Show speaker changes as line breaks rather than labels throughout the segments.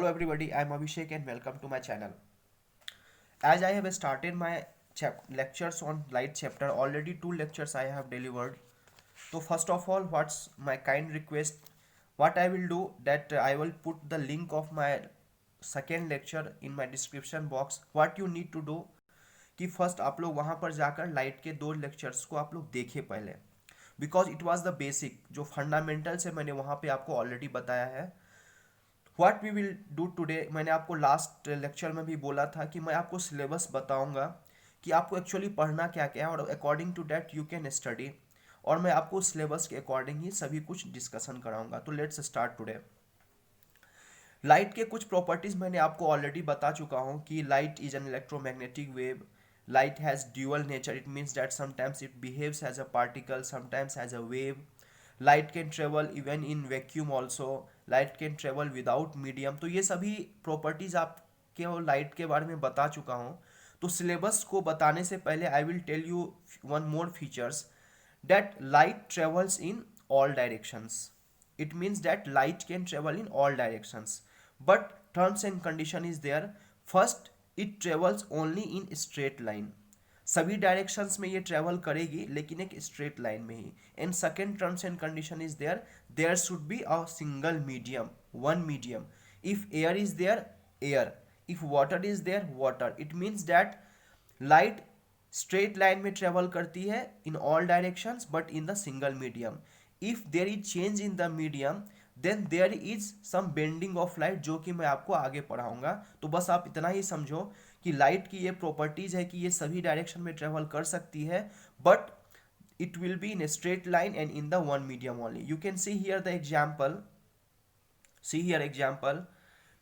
Hello everybody, I am Abhishek and welcome to my channel. As I have started my lectures on light chapter, already two lectures I have delivered. So first of all, what's my kind request? What I will do that I will put the link of my second lecture in my description box. What you need to do कि first आप लोग वहाँ पर जाकर light के दो lectures को आप लोग देखिए पहले, because it was the basic जो फंडामेंटल्स है मैंने वहाँ पे आपको ऑलरेडी बताया है. What we will do today, मैंने आपको लास्ट लेक्चर में भी बोला था कि मैं आपको सिलेबस बताऊंगा कि आपको एक्चुअली पढ़ना क्या क्या है और according to that you can study, और मैं आपको सिलेबस के अकॉर्डिंग ही सभी कुछ डिस्कशन कराऊंगा. तो लेट्स स्टार्ट टुडे. लाइट के कुछ प्रॉपर्टीज मैंने आपको ऑलरेडी बता चुका हूँ कि light is an electromagnetic wave. Light has dual nature. It means that sometimes it behaves as a particle, sometimes as a wave. Light can travel even in vacuum also. Light can travel without medium. तो ये सभी properties आपके light के बारे में बता चुका हूँ. तो सिलेबस को बताने से पहले I will tell you one more features that light travels in all directions. It means that light can travel in all directions, but terms and condition is there. First, it travels only in straight line. सभी directions में ये travel करेगी लेकिन एक straight line में ही. And second terms and condition is there, there should be a single medium, one medium. If air is there, air. If water is there, water. It means that light straight line में travel करती है in all directions but in the single medium. If there is change in the medium then there is some bending of light, जो कि मैं आपको आगे पढ़ाऊंगा. तो बस आप इतना ही समझो कि लाइट की ये प्रॉपर्टीज है कि ये सभी डायरेक्शन में ट्रेवल कर सकती है but it will be in straight line and in the one medium only. You can see here the example, see here example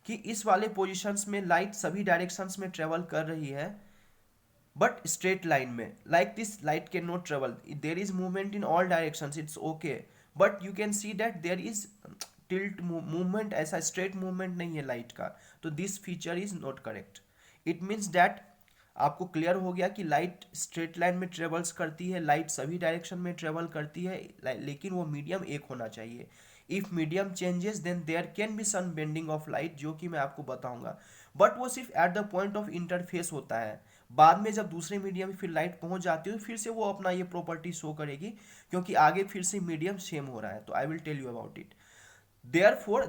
कि इस वाले पोजिशंस में लाइट सभी डायरेक्शंस में ट्रेवल कर रही है but straight line में. Like this light cannot travel, there is movement in all directions, it's okay, but you can see that there is tilt movement, ऐसा straight movement नहीं है लाइट का. तो this feature is not correct. It means that आपको clear हो गया कि light straight line में ट्रेवल्स करती है, लाइट सभी डायरेक्शन में ट्रेवल करती है, लेकिन वो मीडियम एक होना चाहिए. If medium changes then there can be some bending of light, जो कि मैं आपको बताऊंगा, बट वो सिर्फ at the point of interface होता है. बाद में जब दूसरे मीडियम में फिर लाइट पहुंच जाती है तो फिर से वो अपना ये प्रॉपर्टी शो करेगी, क्योंकि आगे फिर से मीडियम सेम हो रहा है. तो I will tell you about it. Therefore,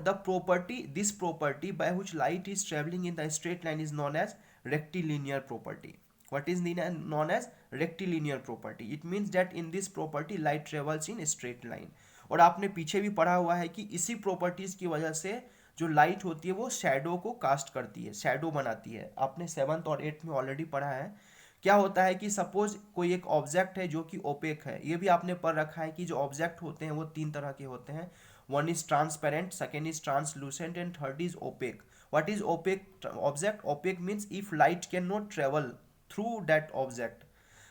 this property by which light is traveling in the straight line is known as rectilinear property. What is known as rectilinear property? It means that in this property light travels in straight line. और आपने पीछे भी पढ़ा हुआ है कि इसी properties की वजह से जो लाइट होती है वो शैडो को कास्ट करती है, शैडो बनाती है. आपने 7th और 8th में ऑलरेडी पढ़ा है. क्या होता है कि सपोज कोई एक ऑब्जेक्ट है जो कि ओपेक है, ये भी आपने पढ़ रखा है कि जो ऑब्जेक्ट होते हैं वो तीन तरह के होते हैं. One is transparent, second is translucent and third is opaque. What is opaque object? Opaque means if light can not travel through that object.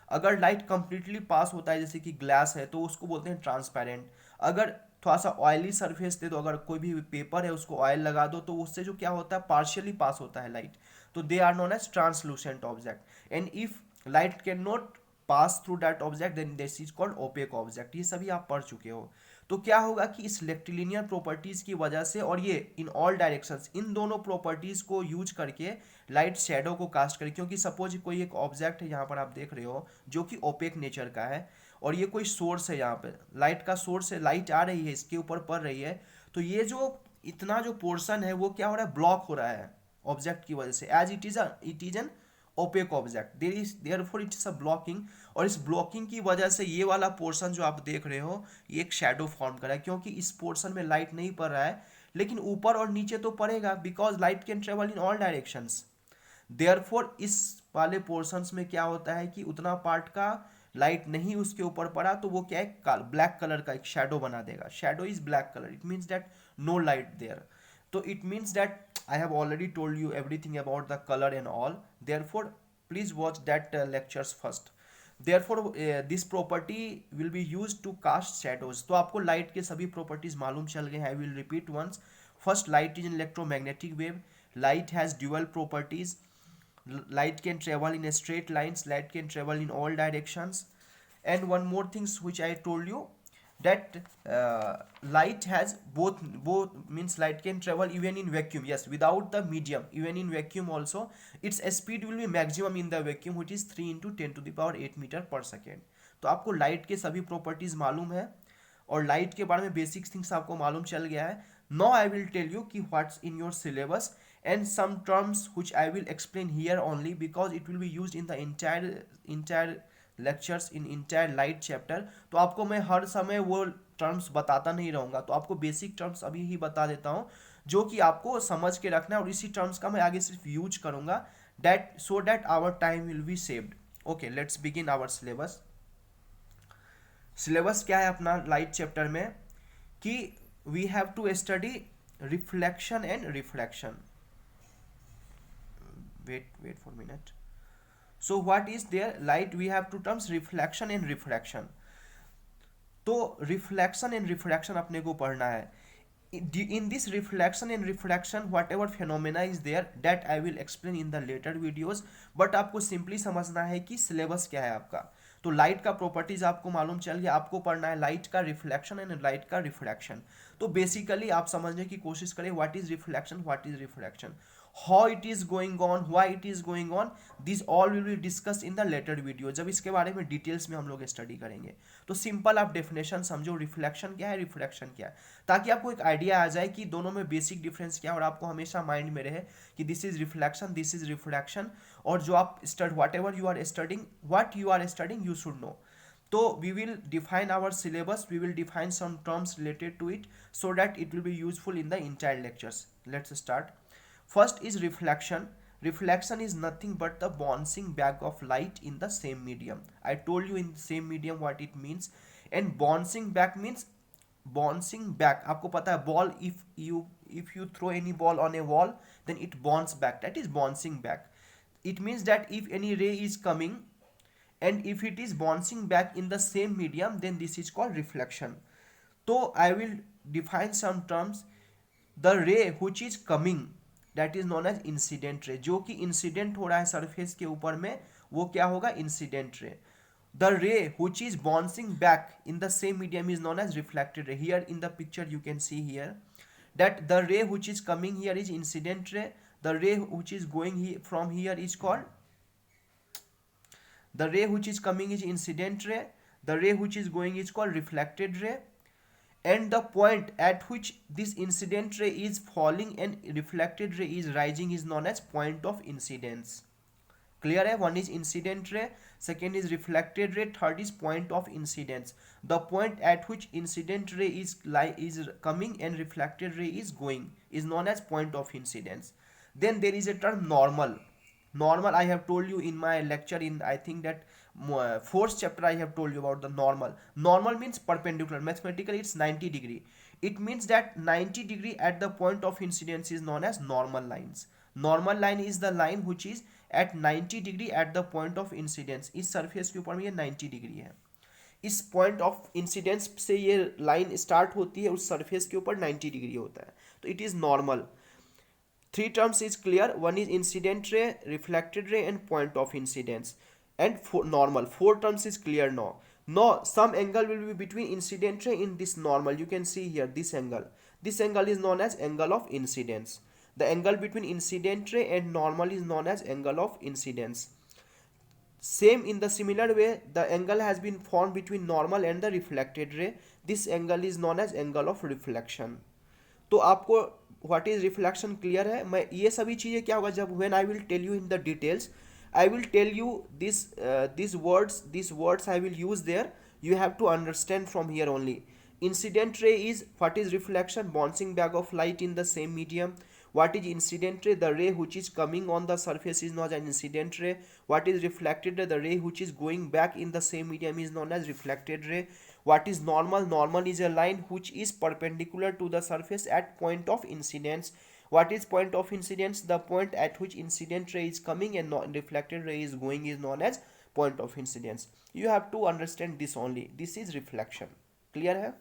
अगर लाइट कंप्लीटली पास होता है जैसे कि ग्लास है तो उसको बोलते हैं ट्रांसपेरेंट. अगर थोड़ा सा ऑयली सरफेस दे दो, अगर कोई भी पेपर है उसको ऑयल लगा दो तो उससे जो क्या होता है पार्शियली पास होता है लाइट, तो they are known as translucent object. And if light can not pass through that object then this is called opaque object. ये सभी आप पढ़ चुके हो. तो क्या होगा कि इस रेक्टिलिनियर प्रॉपर्टीज की वजह से और ये इन ऑल डायरेक्शंस, इन दोनों प्रॉपर्टीज को यूज करके लाइट शैडो को कास्ट करे. क्योंकि सपोज कोई एक ऑब्जेक्ट है यहाँ पर आप देख रहे हो जो कि ओपेक नेचर का है और ये कोई सोर्स है, यहाँ पे लाइट का सोर्स है, लाइट आ रही है इसके ऊपर पड़ रही है, तो ये जो इतना जो पोर्शन है वो क्या हो रहा है, ब्लॉक हो रहा है ऑब्जेक्ट की वजह से, as it is an opaque object. Therefore it's a blocking. और इस ब्लॉकिंग की वजह से ये वाला पोर्शन जो आप देख रहे हो ये एक शैडो फॉर्म कर रहा है, क्योंकि इस पोर्शन में लाइट नहीं पड़ रहा है लेकिन ऊपर और नीचे तो पड़ेगा, because light can travel in all directions. Therefore इस वाले पोर्शंस में क्या होता है कि उतना पार्ट का लाइट नहीं उसके ऊपर पड़ा तो वो क्या है, ब्लैक कलर का एक शैडो बना देगा. Shadow is black colour, it means that no light there. तो it means that I have already told you everything about the color and all. Therefore, please watch that lectures first. Therefore, this property will be used to cast shadows. तो आपको light के सभी properties मालूम चल गए हैं. I will repeat once. First, light is an electromagnetic wave. Light has dual properties. Light can travel in straight lines. Light can travel in all directions. And one more things which I told you. that light has both means light can travel even in vacuum, yes, without the medium, even in vacuum also its speed will be maximum in the vacuum which is 3 into 10 to the power 8 metre पर second. तो आपको light के सभी properties मालूम है और light के बारे में बेसिक थिंग्स आपको मालूम चल गया है। Now I will tell you कि what's in your syllabus and some terms which I will explain here only because it will be used in the entire lectures in entire light chapter। तो आपको मैं हर समय वो terms बताता नहीं रहूँगा, तो आपको बेसिक टर्म्स अभी ही बता देता हूँ जो कि आपको समझ के रखना है और इसी टर्म्स का मैं आगे सिर्फ यूज करूँगा that so that our time will be saved। okay, let's begin our syllabus। Syllabus क्या है अपना लाइट चैप्टर में कि we have to study reflection and refraction. wait for a minute। so what is there, light we have two terms reflection and refraction। तो reflection and refraction अपने को पढ़ना है। in this reflection and refraction whatever phenomena is there that I will explain in the later videos, but आपको simply समझना है कि syllabus क्या है आपका। तो लाइट का प्रॉपर्टीज आपको मालूम चल गया, आपको पढ़ना है लाइट का रिफ्लेक्शन एंड लाइट का रिफ्रैक्शन। तो बेसिकली आप समझने की कोशिश करें what is reflection, what is refraction, how it is going on, why it is going on, this all will be discussed in the later video जब इसके बारे में डिटेल्स में हम लोग स्टडी करेंगे। तो सिंपल आप डेफिनेशन समझो, रिफ्लेक्शन क्या है, रिफ्रैक्शन क्या है, ताकि आपको एक आइडिया आ जाए कि दोनों में बेसिक डिफरेंस क्या है और आपको हमेशा माइंड में रहे कि this is reflection, this is refraction, और जो आप whatever you are studying, what you are studying you should know. तो we will define our syllabus, we will define some terms related to it so that it will be useful in the entire lectures। let's start। First is reflection। Reflection is nothing but the bouncing back of light in the same medium। I told you in the same medium what it means। and bouncing back means bouncing back, आपको पता है ball, if you throw any ball on a wall then it bounce back, that is bouncing back। it means that if any ray is coming and if it is bouncing back in the same medium then this is called reflection। so I will define some terms। the ray which is coming that is known as incident ray, जो कि incident हो रहा है surface के ऊपर में वो क्या होगा, incident ray। the ray which is bouncing back in the same medium is known as reflected ray। here in the picture you can see here that the ray which is coming here is incident ray, the ray which is going from here is called, the ray which is coming is incident ray, the ray which is going is called reflected ray, and the point at which this incident ray is falling and reflected ray is rising is known as point of incidence। clear है, one is incident ray, second is reflected ray, third is point of incidence। the point at which incident ray is coming and reflected ray is going is known as point of incidence। then there is a term normal। normal I have told you in my lecture in I think that fourth chapter I have told you about the normal। normal means perpendicular, mathematically it's 90 degree, it means that 90 degree at the point of incidence is known as normal lines। normal line is the line which is at 90 degree at the point of incidence। इस surface के ऊपर में ये 90 degree है, इस point of incidence से ये line start होती है, उस सरफेस के ऊपर 90 डिग्री होता है, तो it is normal. three terms is clear, one is incident ray, reflected ray and point of incidence, and normal, four terms is clear now। now some angle will be between incident ray in this normal, you can see here this angle is known as angle of incidence। the angle between incident ray and normal is known as angle of incidence। same in the similar way the angle has been formed between normal and the reflected ray, this angle is known as angle of reflection। तो आपको what is reflection clear है। मैं ये सभी चीज़ें क्या होगा जब when I will tell you in the details, I will tell you this words I will use there, you have to understand from here only। incident ray is what is reflection, bouncing back of light in the same medium। what is incident ray, the ray which is coming on the surface is known as incident ray। what is reflected ray, the ray which is going back in the same medium is known as reflected ray। what is normal, normal is a line which is perpendicular to the surface at point of incidence। what is point of incidence, the point at which incident ray is coming and reflected ray is going is known as point of incidence। you have to understand this only, this is reflection। clear है,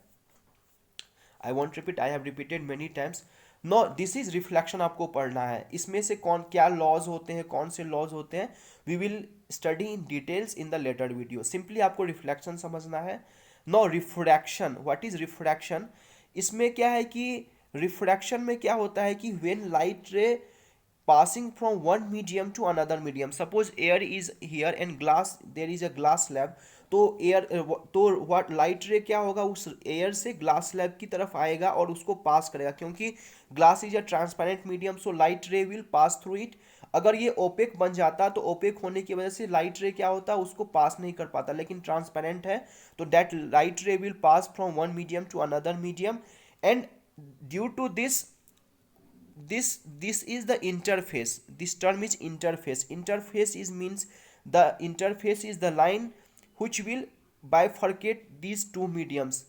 I won't repeat, I have repeated many times। Know this is reflection आपको पढ़ना है, इसमें से कौन क्या laws होते हैं, कौन से लॉज होते हैं, we will study in details in the later video. Simply आपको रिफ्लेक्शन समझना है, know refraction, what is refraction? इसमें क्या है कि रिफ्रैक्शन में क्या होता है कि व्हेन लाइट रे passing from one medium to another medium, suppose air is here and glass, there is a glass slab, तो एयर तो व्हाट लाइट रे क्या होगा, उस एयर से ग्लास स्लैब की तरफ आएगा और उसको पास करेगा, क्योंकि glass is a transparent medium, so light ray will pass through it. अगर ये ओपेक बन जाता तो ओपेक होने की वजह से लाइट रे क्या होता उसको पास नहीं कर पाता, लेकिन ट्रांसपेरेंट है तो that light ray will pass from one medium to another medium. And due to this is the interface, this term is interface. Interface is means the interface is the line which will bifurcate these two mediums.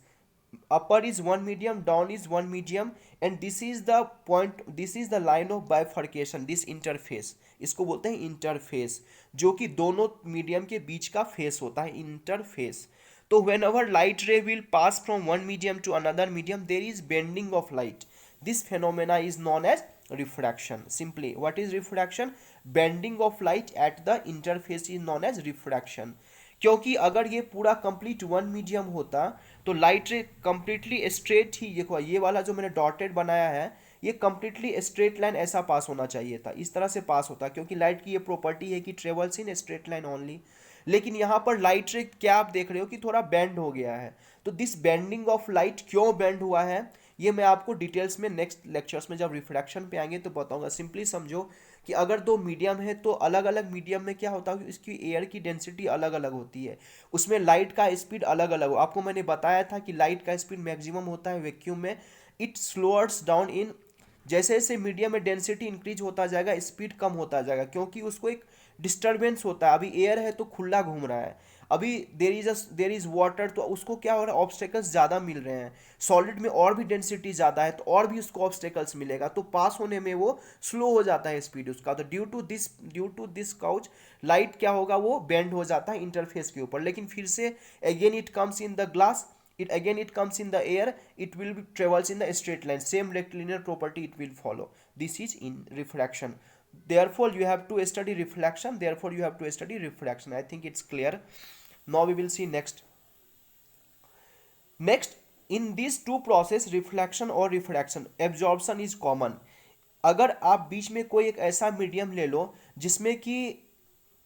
Upper is one medium, down is one medium, and this is the point, this is the line of bifurcation, this interface, इसको बोलते हैं interface, जो कि दोनों medium के बीच का face होता है, इंटरफेस। तो whenever light ray will pass from one medium to another medium, there is bending of light. This phenomena is known as refraction. Simply, what is refraction? Bending of light at the interface is known as refraction. क्योंकि अगर ये पूरा complete one medium होता तो light रे completely straight ही, देखो ये वाला जो मैंने डॉटेड बनाया है ये कंप्लीटली स्ट्रेट लाइन ऐसा पास होना चाहिए था, इस तरह से पास होता, क्योंकि लाइट की ये प्रॉपर्टी है कि travels in straight line only. लेकिन यहाँ पर लाइट रे क्या आप देख रहे हो कि थोड़ा बेंड हो गया है, तो दिस बेंडिंग ऑफ लाइट क्यों बेंड हुआ है ये मैं आपको डिटेल्स में नेक्स्ट लेक्चर्स में जब रिफ्रैक्शन पे आएंगे तो बताऊंगा। सिंपली समझो कि अगर दो मीडियम है तो अलग अलग मीडियम में क्या होता है कि इसकी एयर की डेंसिटी अलग अलग होती है, उसमें लाइट का स्पीड अलग अलग हो। आपको मैंने बताया था कि लाइट का स्पीड मैक्सिमम होता है वैक्यूम में, इट स्लोअर्स डाउन इन, जैसे जैसे मीडियम में डेंसिटी इंक्रीज होता जाएगा स्पीड कम होता जाएगा, क्योंकि उसको एक डिस्टर्बेंस होता है। अभी एयर है तो खुला घूम रहा है, अभी देर इज वाटर तो उसको क्या हो रहा है ऑब्स्टेकल्स ज़्यादा मिल रहे हैं, सॉलिड में और भी डेंसिटी ज़्यादा है तो और भी उसको ऑब्स्टेकल्स मिलेगा, तो पास होने में वो स्लो हो जाता है स्पीड उसका। तो due to this couch light क्या होगा वो बेंड हो जाता है इंटरफेस के ऊपर। लेकिन फिर से again it comes in the glass, it comes in the air, it will be travels in the straight line, same rectilinear property it will follow. This is in refraction. Therefore you have to study reflection, therefore you have to study refraction. I think it's clear. Now we will see next in these two process, reflection और refraction, absorption is common। अगर आप बीच में कोई एक ऐसा medium ले लो जिसमें कि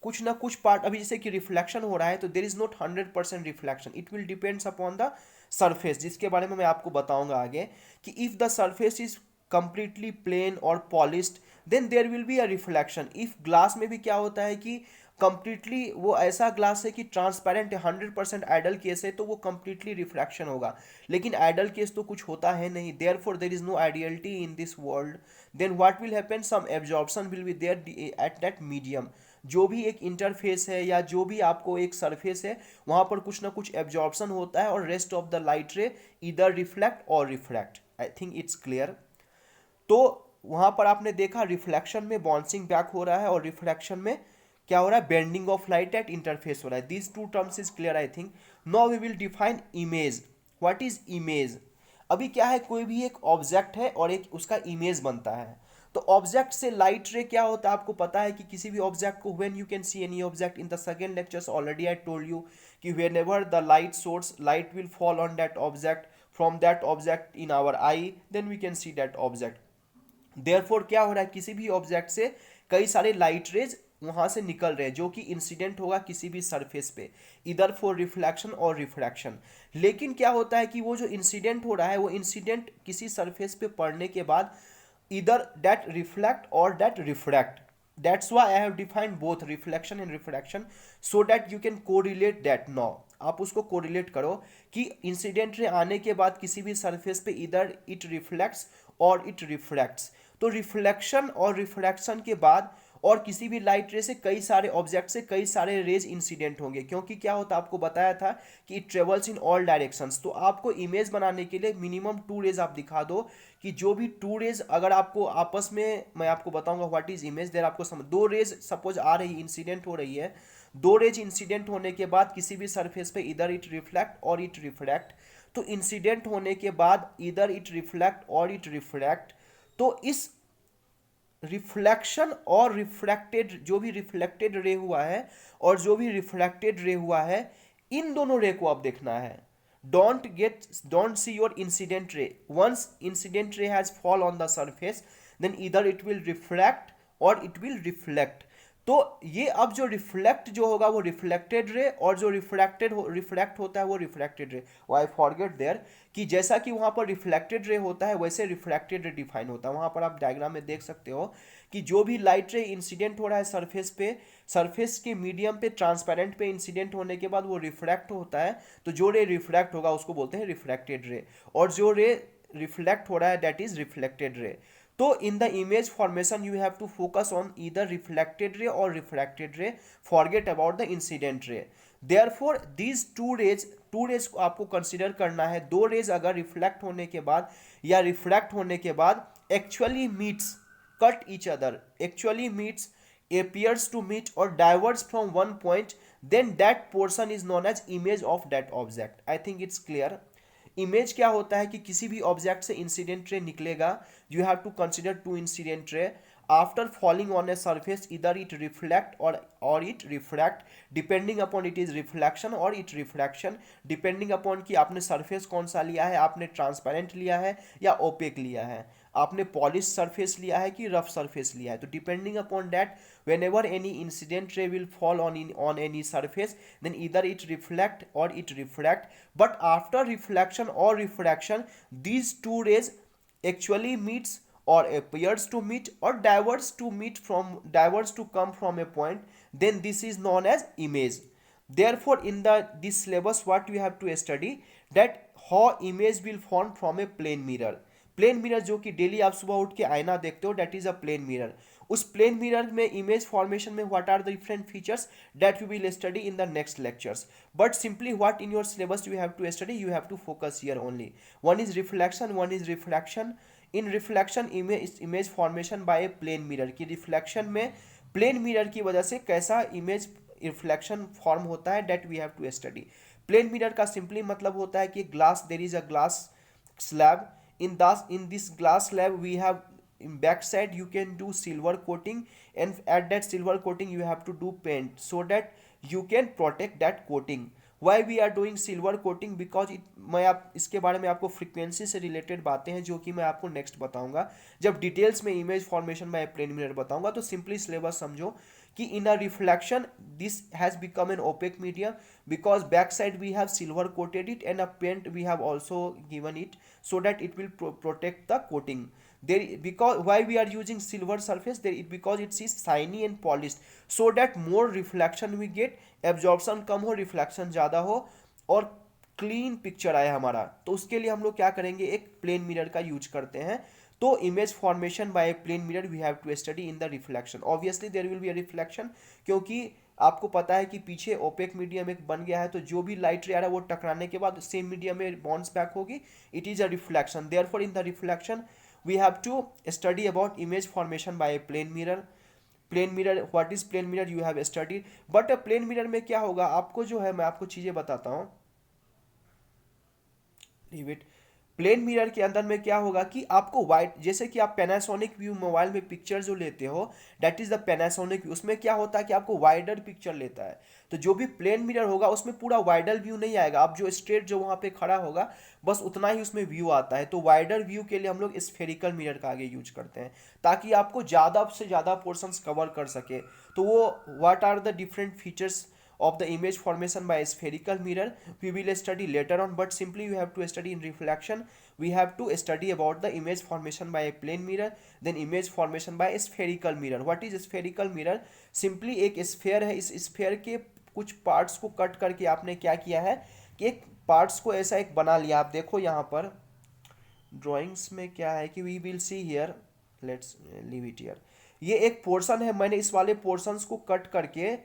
कुछ ना कुछ पार्ट, अभी जैसे कि रिफ्लेक्शन हो रहा है तो there is not 100% reflection, it will depends upon the surface, जिसके बारे में मैं आपको बताऊंगा आगे कि if the surface is completely plane और polished then there will be a reflection. If glass में भी क्या होता है कि कंप्लीटली वो ऐसा ग्लास है कि ट्रांसपेरेंट है, 100% आइडल केस है तो वो कंप्लीटली रिफ्रैक्शन होगा, लेकिन आइडल केस तो कुछ होता है नहीं, therefore there is no ideality in this world. Then what will happen, some absorption will be there at that medium. जो भी एक इंटरफेस है या जो भी आपको एक सरफेस है वहां पर कुछ ना कुछ एब्जॉर्प्शन होता है और रेस्ट ऑफ द लाइट रे इधर रिफ्लेक्ट और refract. I think it's clear. तो वहां पर आपने देखा रिफ्लेक्शन में बाउंसिंग बैक हो रहा है और रिफ्रैक्शन में क्या हो रहा है, bending of light at interface हो रहा है। This two terms is clear I think. Now we will define image. What is image? अभी क्या है, कोई भी एक ऑब्जेक्ट है और एक उसका इमेज बनता है, तो ऑब्जेक्ट से लाइट रे क्या होता है आपको पता है कि किसी भी ऑब्जेक्ट को when you can see any object in the second lectures already I told you कि whenever the light source light will fall on that object from that object in our eye then we can see that object. Therefore क्या हो रहा है, किसी भी object से कई सारे लाइट रेज वहां से निकल रहे हैं जो कि इंसिडेंट होगा किसी भी सरफेस पे, इधर फॉर रिफ्लेक्शन और रिफ्रैक्शन। लेकिन क्या होता है कि वो जो इंसिडेंट हो रहा है वो इंसिडेंट किसी सरफेस पे पड़ने के बाद इधर दैट रिफ्लेक्ट और that refract. That's why I have defined both reflection and refraction so that you can correlate that. Now आप उसको कोरिलेट करो कि इंसिडेंट रे आने के बाद किसी भी सरफेस पे इधर इट रिफ्लेक्ट्स और इट रिफ्रैक्ट्स। तो रिफ्लेक्शन और रिफ्रैक्शन के बाद और किसी भी लाइट रे से कई सारे ऑब्जेक्ट से कई सारे रेज इंसिडेंट होंगे, क्योंकि क्या होता है आपको बताया था कि it travels in all directions. तो आपको इमेज बनाने के लिए मिनिमम 2 रेज आप दिखा दो कि जो भी 2 रेज अगर आपको आपस में, मैं आपको बताऊंगा व्हाट इज इमेज देयर, आपको समझ 2 रेज सपोज आ रही इंसिडेंट हो रही है, 2 रेज इंसिडेंट होने के बाद किसी भी सरफेस पे इधर इट रिफ्लेक्ट और इट रिफ्रैक्ट। तो इंसिडेंट होने के बाद इधर इट रिफ्लेक्ट और इट रिफ्रैक्ट। तो इस रिफ्लेक्शन और रिफ्रैक्टेड, जो भी रिफ्लेक्टेड रे हुआ है और जो भी रिफ्रैक्टेड रे हुआ है, इन दोनों रे को आप देखना है, don't see your incident ray. Once incident ray has fall on the surface, then either it will refract or it will reflect. तो ये अब जो रिफ्लेक्ट जो होगा वो रिफ्लेक्टेड रे, और जो रिफ्रैक्ट होता है वो रिफ्रैक्टेड रे. आई फॉरगेट देयर कि जैसा कि वहां पर रिफ्लेक्टेड रे होता है वैसे रिफ्रैक्टेड रे डिफाइन होता है. वहां पर आप डायग्राम में देख सकते हो कि जो भी लाइट रे इंसिडेंट हो रहा है सरफेस पे, सरफेस के मीडियम पे ट्रांसपेरेंट पे इंसिडेंट होने के बाद वो रिफ्रैक्ट होता है. तो जो रे रिफ्रैक्ट होगा उसको बोलते हैं रिफ्रैक्टेड रे, और जो रे रिफ्लेक्ट हो रहा है दैट इज रिफ्लेक्टेड रे. तो in the image formation you have to focus on either reflected ray और refracted ray, forget about the incident ray. Therefore these two rays को आपको कंसिडर करना है. दो रेज अगर रिफ्लेक्ट होने के बाद या रिफ्रैक्ट होने के बाद actually meets, cut each other, actually meets, appears to meet or diverges from one point, then that portion is known as image of that object. I think it's clear. Image क्या होता है कि किसी भी object से incident ray निकलेगा. You have to consider to incident ray after falling on a surface, इधर it reflect और it refract, depending upon it is reflection और इट रिफ्रैक्शन, डिपेंडिंग अपॉन कि आपने सरफेस कौन सा लिया है, आपने ट्रांसपेरेंट लिया है या ओपेक लिया है, आपने पॉलिश सरफेस लिया है कि रफ सरफेस लिया है. तो depending upon that whenever any incident ray will fall on any surface, then either it reflect or it refract. But after reflection or refraction, these two rays actually meets or appears to meet or diverge to come from a point, then this is known as image. Therefore in this syllabus what you have to study, that how image will form from a plane mirror. Plane mirror जो कि daily आप सुबह उठ के आईना देखते हो, that is a plane mirror. उस प्लेन मिरर में इमेज फॉर्मेशन में what are the different features that you will study in the next lectures. But simply what in your syllabus you have to study, you have to focus here only. One is reflection, one is refraction. In reflection image formation by a plane mirror, की reflection में plane mirror की वजह से कैसा image reflection form होता है, that we have to study. Plane mirror का simply मतलब होता है कि glass, there is a glass slab. In this glass slab we have in back side you can do silver coating, and at that silver coating you have to do paint so that you can protect that coating. Why we are doing silver coating? Because मैं आप इसके बारे में आपको frequency से related बातें हैं जो कि मैं आपको नेक्स्ट बताऊंगा जब डिटेल्स में image formation by plane mirror बताऊंगा. तो सिंपली सिलेबस समझो कि in a reflection this has become an opaque medium because backside we have silver coated it, and a paint we have also given it so that it will protect the coating. There, because why we are using silver surface there, because it is shiny and polished, so that more reflection we get, absorption कम हो, reflection ज़्यादा हो और clean picture आए हमारा. तो उसके लिए हम लोग क्या करेंगे, एक प्लेन मिरर का यूज करते हैं. तो image formation by plane mirror we have to study in the reflection. Obviously there will be a reflection, क्योंकि आपको पता है कि पीछे ओपेक मीडियम एक बन गया है, तो जो भी लाइट रे आ रहा है वो टकराने के बाद सेम मीडियम में बाउंस बैक होगी. It is a reflection. Therefore in the reflection we have to study about image formation by plane mirror. Plane mirror, what is plane mirror you have studied. But plane mirror में क्या होगा, आपको जो है मैं आपको चीज़ें बताता हूँ. Leave it. प्लेन मिरर के अंदर में क्या होगा कि आपको वाइड, जैसे कि आप पैनासोनिक व्यू मोबाइल में पिक्चर जो लेते हो that is the Panasonic view, उसमें क्या होता है कि आपको वाइडर पिक्चर लेता है. तो जो भी प्लेन मिरर होगा उसमें पूरा वाइडर व्यू नहीं आएगा. आप जो स्ट्रेट जो वहाँ पे खड़ा होगा बस उतना ही उसमें व्यू आता है. तो वाइडर व्यू के लिए हम लोग स्फेरिकल मिरर का आगे यूज करते हैं ताकि आपको ज़्यादा से ज़्यादा पोर्शंस कवर कर सके. तो वो what are the different features of the image formation by a spherical mirror we will study later on. But simply you have to study in reflection, we have to study about the image formation by a plane mirror, then image formation by a spherical mirror. What is a spherical mirror? Simply एक sphere है, इस sphere के कुछ parts को cut करके आपने क्या किया है कि एक parts को ऐसा एक बना लिया. आप देखो यहाँ पर ड्राइंग्स में क्या है कि we will see here, let's leave it here. ये एक पोर्शन है, मैंने इस वाले पोर्शंस को कट करके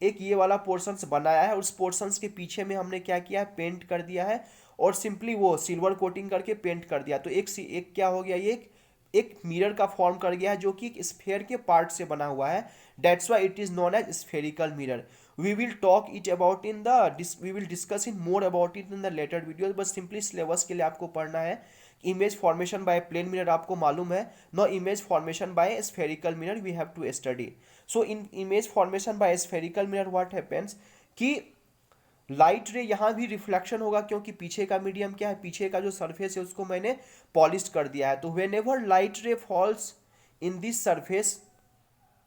एक ये वाला पोर्शंस बनाया है. उस पोर्शंस के पीछे में हमने क्या किया है, पेंट कर दिया है और सिंपली वो सिल्वर कोटिंग करके पेंट कर दिया. तो एक क्या हो गया, ये एक मिरर का फॉर्म कर गया है जो कि एक स्फेयर के पार्ट से बना हुआ है. That's why it is known as spherical mirror. We will talk it about in the we will discuss in more about it in the later videos. बस सिंपली सिलेबस के लिए आपको पढ़ना है. Image formation by plane mirror आपको मालूम है, no image formation by spherical mirror we have to study. So in image formation by spherical mirror what happens कि लाइट रे यहाँ भी रिफ्लेक्शन होगा, क्योंकि पीछे का मीडियम क्या है, पीछे का जो सरफेस है उसको मैंने पॉलिश कर दिया है। तो वेन एवर लाइट रे फॉल्स इन दिस सरफेस,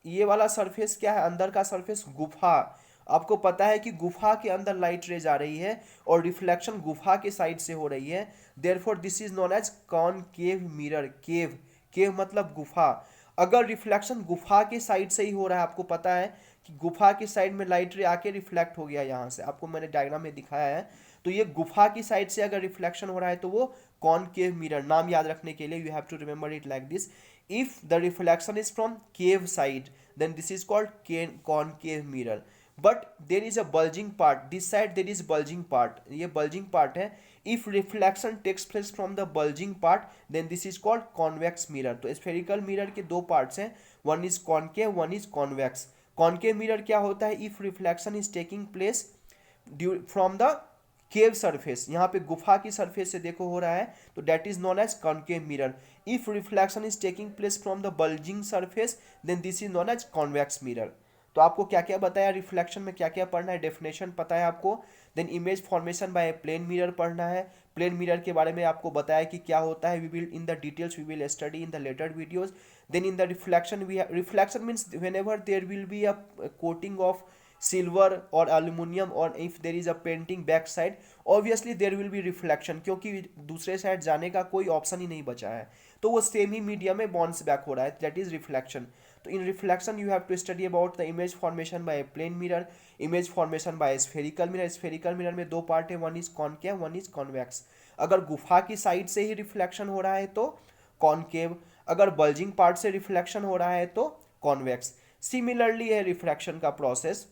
ये वाला सरफेस क्या है, अंदर का सरफेस गुफा, आपको पता है कि गुफा के अंदर लाइट रे जा रही है और रिफ्लेक्शन गुफा के साइड से हो रही है, therefore this is known as concave mirror. Cave, cave मतलब गुफा। अगर रिफ्लेक्शन गुफा के साइड से ही हो रहा है, आपको पता है कि गुफा के साइड में लाइट रे आके रिफ्लेक्ट हो गया, यहाँ से आपको मैंने डायग्राम में दिखाया है, तो ये गुफा की साइड से अगर रिफ्लेक्शन हो रहा है तो वो कॉनकेव मिरर। नाम याद रखने के लिए you have to remember it like this, if the reflection is from cave side then this is called concave mirror, but there is a bulging part, this side there is bulging part, ये bulging part है, if reflection takes place from the bulging part then this is called convex mirror। तो spherical mirror के दो parts हैं, one is concave one is convex। concave mirror क्या होता है, if reflection is taking place from the cave surface, यहाँ पे गुफा की सरफेस से देखो हो रहा है, तो that is known as concave mirror. If reflection is taking place from the bulging surface then this is known as convex mirror. तो आपको क्या क्या बताया रिफ्लेक्शन में, क्या क्या पढ़ना है, डेफिनेशन पता है आपको, then image formation by plane mirror पढ़ना है, प्लेन मिरर के बारे में आपको बताया कि क्या होता है, we will in the details we will study in the later videos. Then in the reflection we reflection means whenever there will be a coating of silver और एल्यूमिनियम और if there is a painting back side obviously there will be reflection, क्योंकि दूसरे side जाने का कोई option ही नहीं बचा है, तो वो सेम ही मीडियम में बाउंस बैक हो रहा है, दैट इज रिफ्लेक्शन। तो in reflection you have to study about the image formation by plane mirror, image formation by spherical mirror. Spherical mirror में दो पार्ट है, one is concave one is convex. अगर गुफा की साइड से ही reflection हो रहा है तो कॉनकेव, अगर बल्जिंग पार्ट से रिफ्लेक्शन हो रहा है तो कॉन्वेक्स। सिमिलरली है रिफ्रैक्शन का प्रोसेस,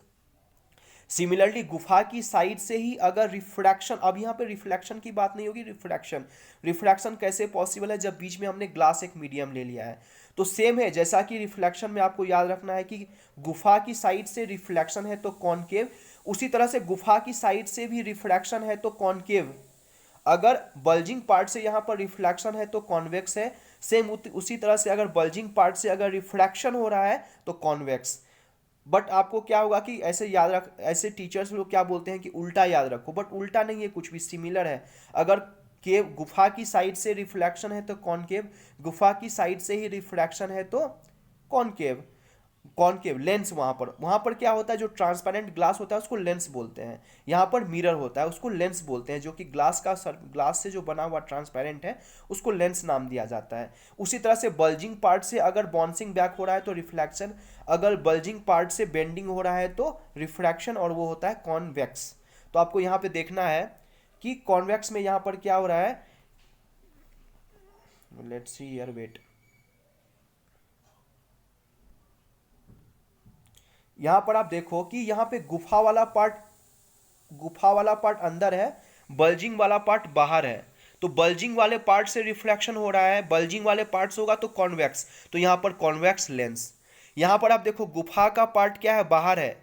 सिमिलरली गुफा की साइड से ही अगर रिफ्रैक्शन, अब यहाँ पे रिफ्लेक्शन की बात नहीं होगी, रिफ्रैक्शन, रिफ्रैक्शन कैसे पॉसिबल है जब बीच में हमने ग्लास एक मीडियम ले लिया है, तो सेम है जैसा कि रिफ्लेक्शन में आपको याद रखना है कि गुफा की साइड से रिफ्लेक्शन है तो कॉनकेव, उसी तरह से गुफा की साइड से भी रिफ्रैक्शन है तो कॉनकेव, अगर बल्जिंग पार्ट से यहाँ पर रिफ्लेक्शन है तो कॉन्वेक्स है, सेम उसी तरह से अगर बल्जिंग पार्ट से अगर रिफ्रैक्शन हो रहा है तो कॉन्वेक्स। बट आपको क्या होगा कि ऐसे याद रख, ऐसे टीचर्स लोग क्या बोलते हैं कि उल्टा याद रखो, बट उल्टा नहीं है, कुछ भी सिमिलर है। अगर केव गुफा की साइड से रिफ्लेक्शन है तो कॉनकेव, गुफा की साइड से ही रिफ्रैक्शन है तो कॉनकेव। कॉनकेव लेंस, वहां पर क्या होता है, जो ट्रांसपेरेंट ग्लास होता है उसको लेंस बोलते हैं, यहाँ पर मिरर होता है उसको लेंस बोलते हैं, जो कि ग्लास से जो बना हुआ ट्रांसपेरेंट है उसको लेंस नाम दिया जाता है। उसी तरह से बल्जिंग पार्ट से अगर बाउंसिंग बैक हो रहा है तो रिफ्लेक्शन, अगर बल्जिंग पार्ट से बेंडिंग हो रहा है तो रिफ्रैक्शन, और वो होता है कॉन्वेक्स। तो आपको यहाँ पे देखना है कि कॉन्वेक्स में यहाँ पर क्या हो रहा है, लेट्स सी हियर, वेट, यहां पर आप देखो कि यहां पे गुफा वाला पार्ट अंदर है, बल्जिंग वाला पार्ट बाहर है, तो बल्जिंग वाले पार्ट से रिफ्लेक्शन हो रहा है, बल्जिंग वाले पार्ट से होगा तो कॉन्वेक्स, तो यहां पर कॉन्वेक्स लेंस। यहां पर आप देखो गुफा का पार्ट क्या है, बाहर है,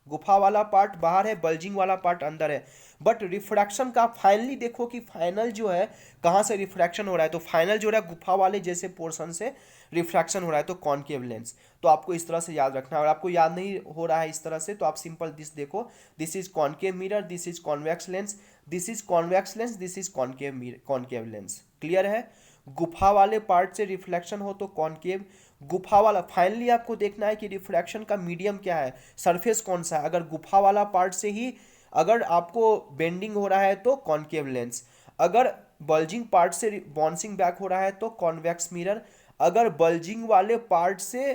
गुफा वाला पार्ट बाहर है, बल्जिंग वाला पार्ट अंदर है, बट रिफ्रैक्शन का फाइनली देखो कि फाइनल जो है कहाँ से रिफ्रैक्शन हो रहा है, तो फाइनल जो है गुफा वाले जैसे पोर्शन से रिफ्रैक्शन हो रहा है तो कॉनकेव लेंस। तो आपको इस तरह से याद रखना है, और आपको याद नहीं हो रहा है इस तरह से तो आप सिंपल दिस देखो, this is concave mirror, this is convex lens, this is convex lens, this is concave lens. Clear है, गुफा वाले पार्ट से रिफ्लेक्शन हो तो कॉनकेव, गुफा वाला, फाइनली आपको देखना है कि रिफ्रैक्शन का मीडियम क्या है, सरफेस कौन सा है, अगर गुफा वाला पार्ट से ही अगर आपको बेंडिंग हो रहा है तो कॉनकेव लेंस, अगर बल्जिंग पार्ट से बाउंसिंग बैक हो रहा है तो कॉन्वेक्स मिरर, अगर बल्जिंग वाले पार्ट से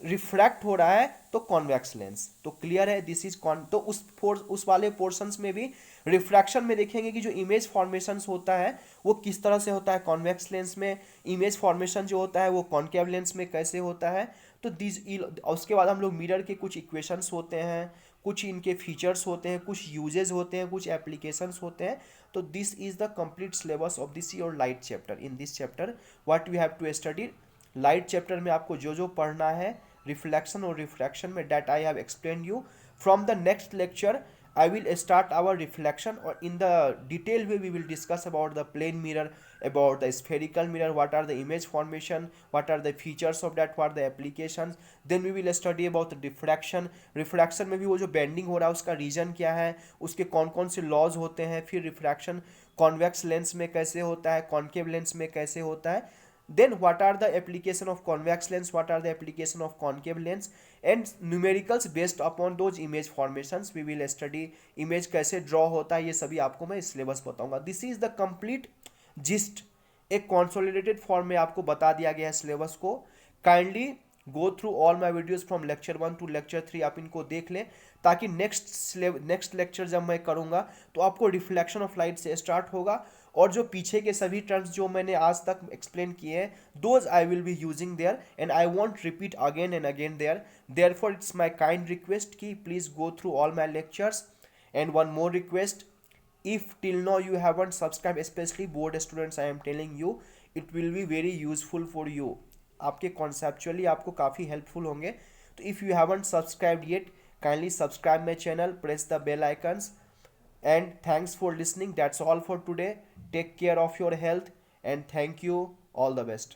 रिफ्रैक्ट हो रहा है तो कॉन्वेक्स लेंस। तो क्लियर है, दिस इज कॉन, तो उस वाले पोर्शंस में भी रिफ्रैक्शन में देखेंगे कि जो इमेज फॉर्मेशंस होता है वो किस तरह से होता है कॉन्वेक्स लेंस में, इमेज फॉर्मेशन जो होता है वो कॉनकेव लेंस में कैसे होता है। तो उसके बाद हम लोग मिरर के कुछ इक्वेशंस होते हैं, कुछ इनके फीचर्स होते हैं, कुछ यूजेस होते हैं, कुछ एप्लीकेशंस होते हैं। तो this is the complete syllabus of this your light chapter. In this chapter what we have to study, light chapter में आपको जो जो पढ़ना है रिफ्लेक्शन और रिफ्रैक्शन में, that I have explain you. From the next lecture I will start our reflection, or in the detail way we will discuss about the plane mirror, about the spherical mirror, what are the image formation, what are the features of that, what are the applications. Then we will study about the diffraction. Refraction में भी वो जो bending हो रहा है उसका reason क्या है, उसके कौन कौन से लॉज होते हैं, फिर रिफ्रैक्शन कॉन्वेक्स लेंस में कैसे होता है, कॉन्केव लेंस में कैसे होता है. Then what are the application of convex lens, what are the application of concave lens, and numericals based upon those image formations we will study. image कैसे draw होता है ये सभी आपको मैं सिलेबस बताऊंगा. This is the complete gist. एक consolidated form में आपको बता दिया गया है सिलेबस को. Kindly go through all my videos from lecture 1 to lecture 3, आप इनको देख लें ताकि नेक्स्ट लेक्चर जब मैं करूंगा तो आपको रिफ्लेक्शन ऑफ लाइट से स्टार्ट होगा, और जो पीछे के सभी टर्म्स जो मैंने आज तक एक्सप्लेन किए हैं those I will be using there and I won't repeat again and again therefore it's my kind request कि please go through all my lectures. And one more request, if till now you haven't subscribed, especially board students, I am telling you it will be very useful for you. आपके conceptually आपको काफ़ी helpful होंगे. तो if you haven't subscribed yet, kindly subscribe my channel, press the bell icons, and thanks for listening. That's all for today. Take care of your health and thank you. All the best.